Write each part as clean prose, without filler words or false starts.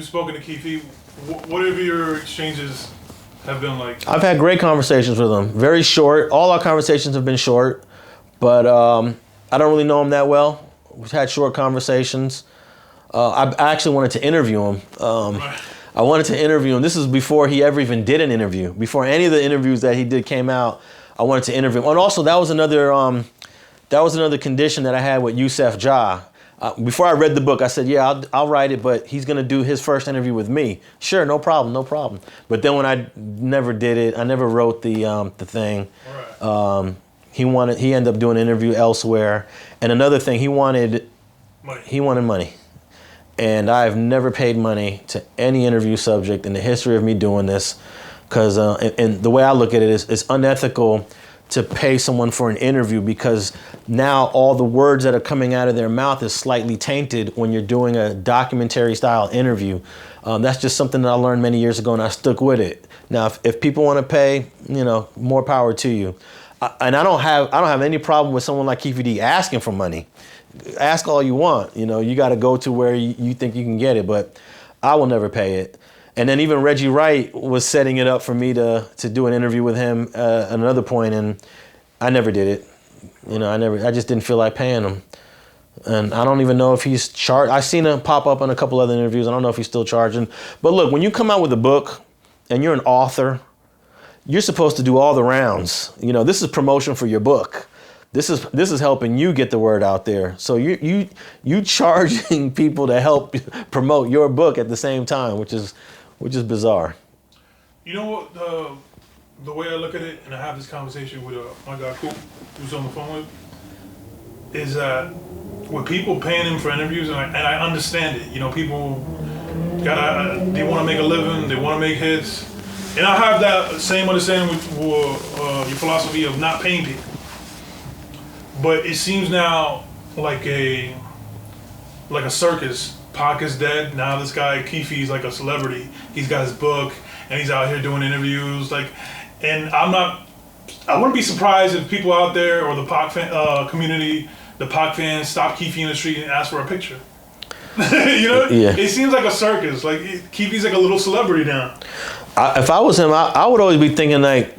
spoken to Keffe, what have your exchanges have been like? I've had great conversations with him. Very short. All our conversations have been short, but I don't really know him that well. We've had short conversations. I actually wanted to interview him. Right. I wanted to interview him. This is before he ever even did an interview. Before any of the interviews that he did came out, I wanted to interview him. And also, that was another condition that I had with ITSAGTV. Before I read the book, I said, yeah, I'll write it, but he's going to do his first interview with me. Sure, no problem, no problem. But then when I never did it, I never wrote the thing. Right. He ended up doing an interview elsewhere. And another thing, he wanted money. And I've never paid money to any interview subject in the history of me doing this, because and the way I look at it is it's unethical to pay someone for an interview, because now all the words that are coming out of their mouth is slightly tainted when you're doing a documentary style interview. That's just something that I learned many years ago, and I stuck with it. Now, if people want to pay, more power to you. And I don't have any problem with someone like Keffe D asking for money. Ask all you want. You got to go to where you think you can get it, but I will never pay it. And then even Reggie Wright was setting it up for me to do an interview with him at another point, and I never did it. I just didn't feel like paying him. And I don't even know if he's charged. I've seen him pop up on a couple other interviews. I don't know if he's still charging. But look, when you come out with a book and you're an author, you're supposed to do all the rounds. This is promotion for your book. This is helping you get the word out there. So you charging people to help promote your book at the same time, which is bizarre. You know what? The way I look at it, and I have this conversation with my guy Coop, who's on the phone with, is that with people paying him for interviews, and I understand it. People they want to make a living, they want to make hits, and I have that same understanding with your philosophy of not paying people. But it seems now like a circus. Pac is dead. Now this guy Keffe is like a celebrity. He's got his book and he's out here doing interviews. And I wouldn't be surprised if people out there or the Pac community, the Pac fans, stop Keffe in the street and ask for a picture. Yeah. It seems like a circus. Like Keffe's like a little celebrity now. If I was him, I would always be thinking like,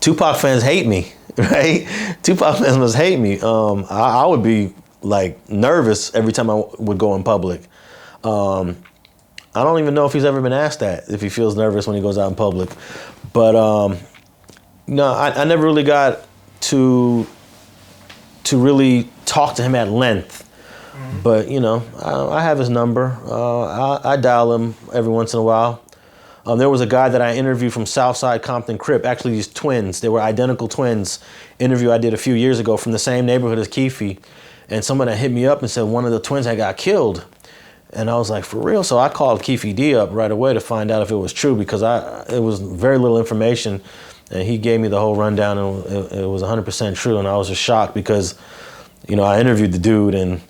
Tupac fans hate me. Right? Tupac fans must hate me. I would be like nervous every time I would go in public. I don't even know if he's ever been asked that, if he feels nervous when he goes out in public. But no, I never really got to really talk to him at length. Mm-hmm. But I have his number. I dial him every once in a while. There was a guy that I interviewed from Southside Compton Crip, actually these twins, they were identical twins, interview I did a few years ago from the same neighborhood as Keffe. And someone had hit me up and said one of the twins had got killed. And I was like, for real? So I called Keffe D up right away to find out if it was true, because it was very little information. And he gave me the whole rundown, and it was 100% true. And I was just shocked because, I interviewed the dude, and,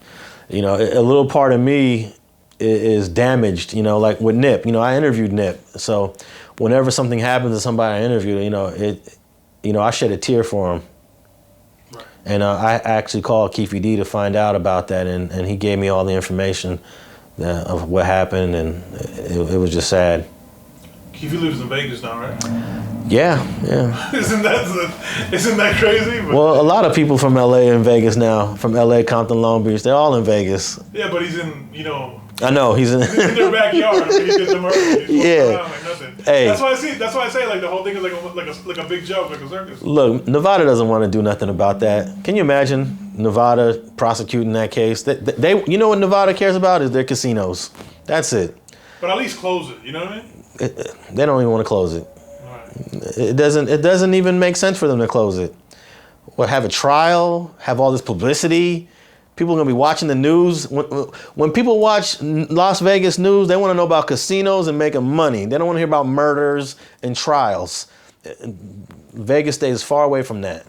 a little part of me is damaged, like with Nip. I interviewed Nip. So whenever something happens to somebody I interviewed, I shed a tear for him. Right. And I actually called Keffe D to find out about that, and he gave me all the information of what happened, and it was just sad. Keffe lives in Vegas now, right? Yeah. Isn't that crazy? Well, a lot of people from LA are in Vegas now, from LA, Compton, Long Beach, they're all in Vegas. Yeah, but he's in, I know he's in their backyard. He did the murder. He's yeah. around like nothing. Hey. That's why I say like the whole thing is like a big joke, like a circus. Look, Nevada doesn't want to do nothing about that. Can you imagine Nevada prosecuting that case? They what Nevada cares about is their casinos. That's it. But at least close it. You know what I mean? They don't even want to close it. Right. It doesn't even make sense for them to close it. What, have a trial? Have all this publicity? People are going to be watching the news. When people watch Las Vegas news, they want to know about casinos and making money. They don't want to hear about murders and trials. Vegas stays far away from that.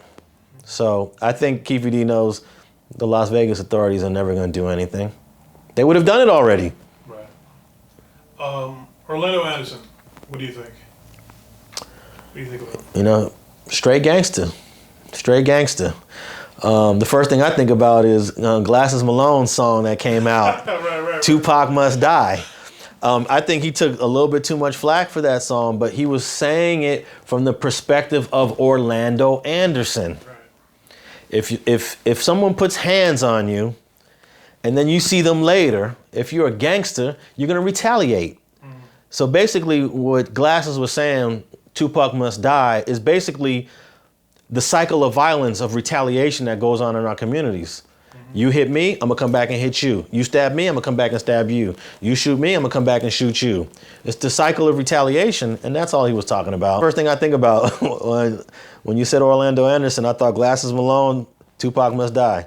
So I think Keffe D knows the Las Vegas authorities are never going to do anything. They would have done it already. Right. Orlando Anderson, what do you think? What do you think about him? Straight gangster. The first thing I think about is Glasses Malone's song that came out, right. Tupac Must Die. I think he took a little bit too much flack for that song, but he was saying it from the perspective of Orlando Anderson. Right. If someone puts hands on you and then you see them later, if you're a gangster, you're gonna retaliate. So basically what Glasses was saying, Tupac must die, is basically the cycle of violence of retaliation that goes on in our communities. You hit me, I'm gonna come back and hit you. You stab me, I'm gonna come back and stab you. You shoot me, I'm gonna come back and shoot you. It's the cycle of retaliation, and that's all he was talking about. First thing I think about when you said Orlando Anderson, I thought Glasses Malone, Tupac must die.